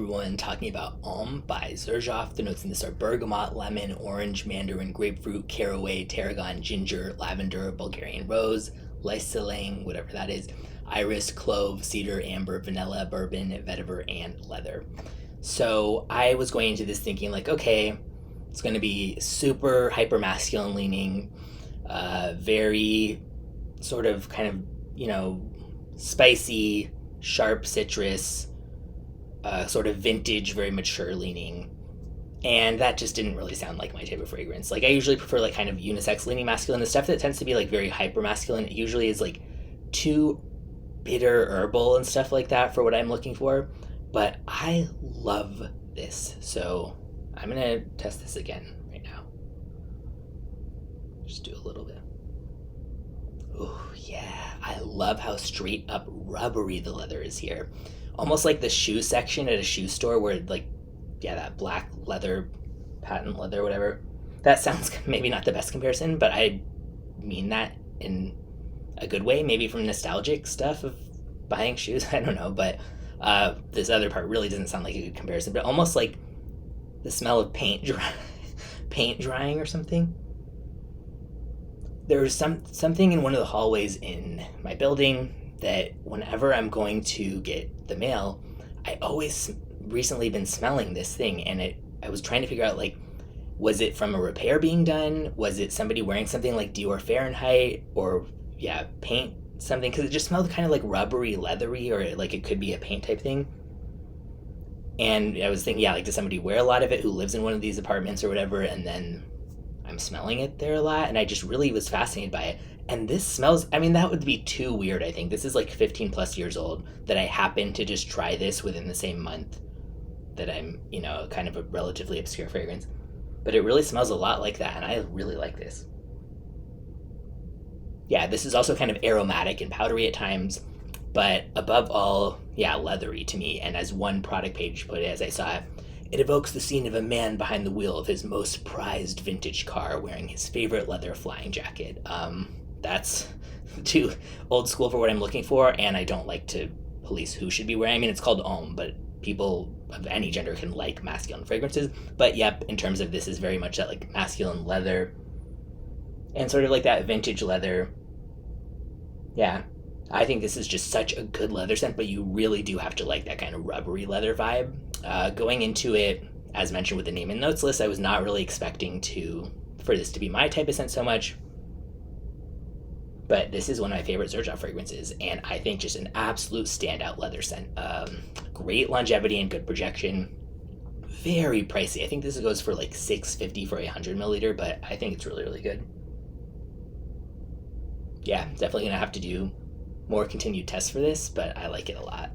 everyone, talking about Homme by Xerjoff. The notes in this are bergamot, lemon, orange, mandarin, grapefruit, caraway, tarragon, ginger, lavender, Bulgarian rose, lysilang, whatever that is, iris, clove, cedar, amber, vanilla, bourbon, vetiver, and leather. So I was going into this thinking like, okay, it's going to be super hyper masculine leaning, very sort of kind of, spicy, sharp citrus, sort of vintage, very mature leaning. And that just didn't really sound like my type of fragrance. Like I usually prefer like kind of unisex leaning masculine. The stuff that tends to be like very hyper masculine, it usually is like too bitter herbal and stuff like that for what I'm looking for. But I love this. So I'm gonna test this again right now. Just do a little bit. Oh yeah, I love how straight up rubbery the leather is here. Almost like the shoe section at a shoe store where that black leather, patent leather, whatever. That sounds maybe not the best comparison, but I mean that in a good way, maybe from nostalgic stuff of buying shoes. I don't know, but this other part really doesn't sound like a good comparison, but almost like the smell of paint drying or something. There's something in one of the hallways in my building that whenever I'm going to get the mail, I always recently been smelling this thing, and I was trying to figure out like, was it from a repair being done? Was it somebody wearing something like Dior Fahrenheit or paint something? Because it just smelled kind of like rubbery, leathery, or like it could be a paint type thing. And I was thinking, like, does somebody wear a lot of it who lives in one of these apartments or whatever? And then I'm smelling it there a lot, and I just really was fascinated by it. And this smells, that would be too weird, I think. This is like 15 plus years old that I happen to just try this within the same month that I'm, kind of a relatively obscure fragrance. But it really smells a lot like that, and I really like this. Yeah, this is also kind of aromatic and powdery at times, but above all, leathery to me. And as one product page put it, as I saw it, it evokes the scene of a man behind the wheel of his most prized vintage car wearing his favorite leather flying jacket. That's too old school for what I'm looking for, and I don't like to police who should be wearing. It's called Homme, but people of any gender can like masculine fragrances. But yep, in terms of this is very much that like masculine leather and sort of like that vintage leather. Yeah, I think this is just such a good leather scent, but you really do have to like that kind of rubbery leather vibe. Going into it, as mentioned with the name and notes list, I was not really expecting for this to be my type of scent so much. But this is one of my favorite Xerjoff fragrances, and I think just an absolute standout leather scent. Great longevity and good projection. Very pricey. I think this goes for like $6.50 for a 100 milliliter, but I think it's really, really good. Yeah, definitely gonna have to do more continued tests for this, but I like it a lot.